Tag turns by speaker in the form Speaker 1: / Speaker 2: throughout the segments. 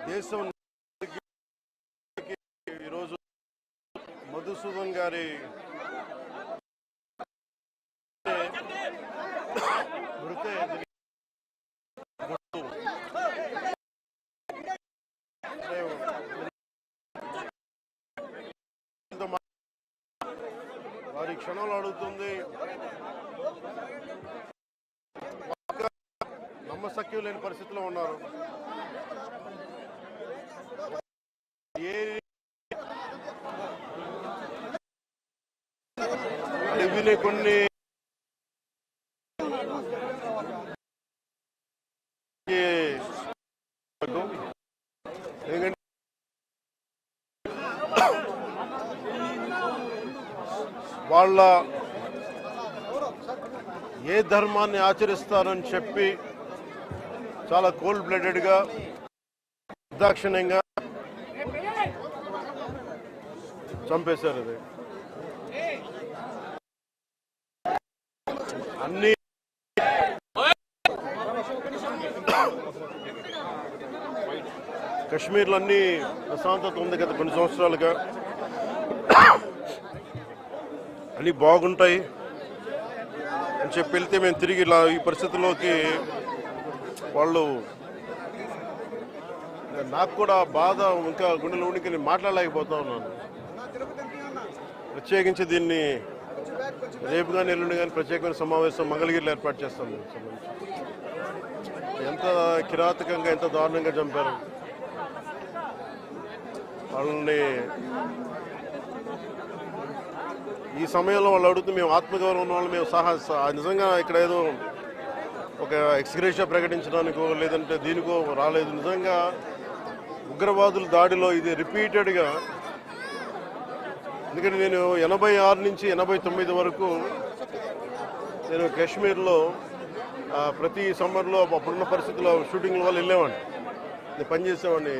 Speaker 1: దేశం ఈరోజు మధుసూదన్ గారి వారి క్షణంలో అడుగుతుంది. నమ్మశక్యం లేని పరిస్థితిలో ఉన్నారు. కొన్ని వాళ్ళ ఏ ధర్మాన్ని ఆచరిస్తారని చెప్పి చాలా కోల్డ్ బ్లడెడ్గా నిర్దాక్షిణ్యంగా చంపేశారు. అది అన్ని కశ్మీర్లో అన్ని ప్రశాంతత ఉంది గత కొన్ని సంవత్సరాలుగా, అన్నీ బాగుంటాయి అని చెప్పి వెళ్తే మేము తిరిగి ఇలా ఈ పరిస్థితుల్లోకి వాళ్ళు, నాకు కూడా బాధ, ఇంకా గుండెలు ఉనికి నేను మాట్లాడలేకపోతా ఉన్నాను. ప్రత్యేకించి దీన్ని రేపు కానీ ఎల్లుండి కానీ ప్రత్యేకమైన సమావేశం మంగళగిరిలో ఏర్పాటు చేస్తాం. ఎంత కిరాతకంగా ఎంత దారుణంగా చంపారు వాళ్ళని. ఈ సమయంలో వాళ్ళు అడుగుతూ మేము ఆత్మగౌరవం ఉన్న వాళ్ళు మేము నిజంగా ఇక్కడ ఏదో ఒక ఎక్స్గ్రేషియా ప్రకటించడానికో లేదంటే దీనికో రాలేదు. నిజంగా ఉగ్రవాదుల దాడిలో ఇది రిపీటెడ్గా, ఎందుకంటే నేను 86 నుంచి 89 వరకు నేను కాశ్మీర్లో ప్రతి సమ్మర్లో అప్పుడున్న పరిస్థితుల్లో షూటింగ్ల వల్ల వెళ్ళేవాడిని, నేను పనిచేసేవాడిని.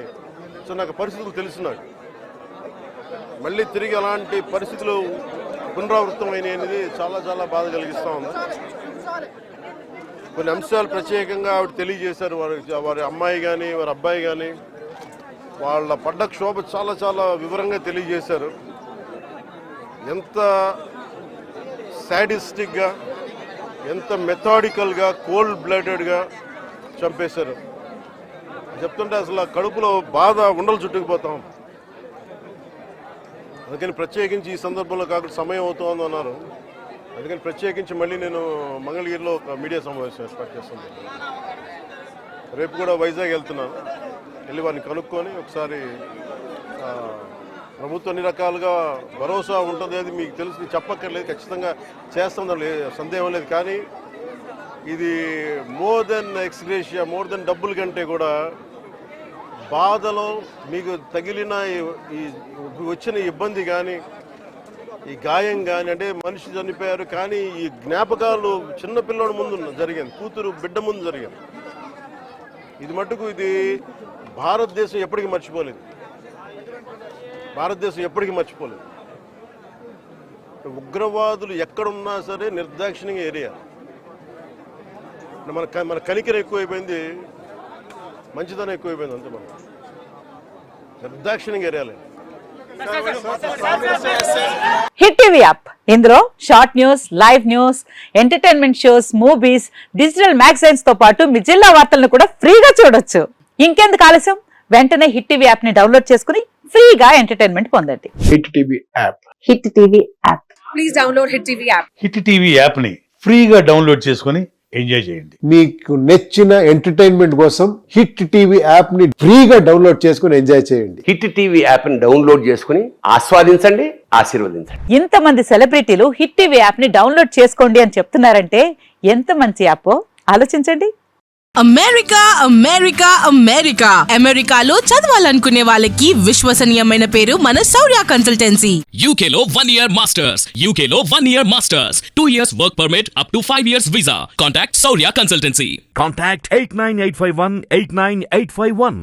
Speaker 1: సో నాకు పరిస్థితులు తెలుసు. నాకు మళ్ళీ తిరిగి అలాంటి పరిస్థితులు పునరావృతం అనేది చాలా చాలా బాధ కలిగిస్తూ ఉంది. కొన్ని అంశాలు ప్రత్యేకంగా ఆవిడ తెలియజేశారు. వారి అమ్మాయి కానీ వారి అబ్బాయి కానీ వాళ్ళ పడ్డ క్షోభ చాలా చాలా వివరంగా తెలియజేశారు. ఎంత సాడిస్టిక్గా, ఎంత మెథాడికల్గా, కోల్డ్ బ్లడెడ్గా చంపేశారు చెప్తుంటే అసలు కడుపులో బాధ ఉండలు చుట్టుకుపోతాం. అందుకని ప్రత్యేకించి ఈ సందర్భంలో కాకుండా సమయం అవుతోంది అన్నారు. అందుకని ప్రత్యేకించి మళ్ళీ నేను మంగళగిరిలో ఒక మీడియా సమావేశం ఏర్పాటు చేస్తున్నాను. రేపు కూడా వైజాగ్ వెళ్తున్నాను. వెళ్ళి వారిని కనుక్కొని ఒకసారి ప్రభుత్వం అన్ని రకాలుగా భరోసా ఉంటుంది, అది మీకు తెలిసి చెప్పక్కర్లేదు, ఖచ్చితంగా చేస్తాం, సందేహం లేదు. కానీ ఇది more than ex gratia, more than డబ్బుల కంటే కూడా బాధలో మీకు తగిలిన ఈ వచ్చిన ఇబ్బంది కానీ, ఈ గాయం కానీ, అంటే మనిషి చనిపోయారు కానీ ఈ జ్ఞాపకాలు చిన్నపిల్లడి ముందు జరిగింది, కూతురు బిడ్డ ముందు జరిగింది. ఇది మటుకు ఇది భారతదేశం ఎప్పటికీ మర్చిపోలేదు. భారతదేశం ఎప్పటికీ మర్చిపోలేదు. ఉగ్రవాదులు ఎక్కడున్నా సరే నిర్దాక్షిణ్యంగా ఏరియా. మన కనికరం ఎక్కువైపోయింది, మంచిదనం ఎక్కువైపోయింది. అంతే మనం నిర్దాక్షిణ్యంగా ఏరియాలి.
Speaker 2: హిట్ టీవీ యాప్, ఇందులో short news, live news, entertainment shows, movies, digital magazines తో పాటు మీ జిల్లా వార్తలను కూడా ఫ్రీగా చూడొచ్చు. ఇంకెందుకు ఆలస్యం, వెంటనే హిట్ టీవీ యాప్ ని డౌన్లోడ్ చేసుకుని ఫ్రీగా ఎంటర్టైన్మెంట్ పొందండి.
Speaker 3: Hit TV app.
Speaker 2: Hit TV app.
Speaker 4: Please download hit TV app.
Speaker 5: Hit TV app ని ఫ్రీగా డౌన్లోడ్ చేసుకుని ఎంజాయ్ చేయండి.
Speaker 3: మీకు నచ్చిన ఎంటర్టైన్మెంట్ కోసం హిట్ టీవీ యాప్ ని ఫ్రీగా డౌన్లోడ్ చేసుకుని ఎంజాయ్ చేయండి.
Speaker 6: హిట్ టీవీ యాప్ ని డౌన్లోడ్ చేసుకుని ఆస్వాదించండి, ఆశీర్వదించండి.
Speaker 2: ఇంతమంది సెలబ్రిటీలు హిట్ టీవీ యాప్ ని డౌన్లోడ్ చేసుకోండి అని చెప్తున్నారంటే ఎంత మంచి యాప్ ఆలోచించండి.
Speaker 4: అమెరికా అమెరికా అమెరికా అమెరికాలో చదవాలనుకునే వాళ్ళకి విశ్వసనీయమైన పేరు మన శౌర్య కన్సల్టెన్సీ.
Speaker 7: UK లో 1 year masters, UK లో 1 year masters, 2 years work permit up to 5 years visa. Contact Saurya Consultancy.
Speaker 8: Contact 89851 89851.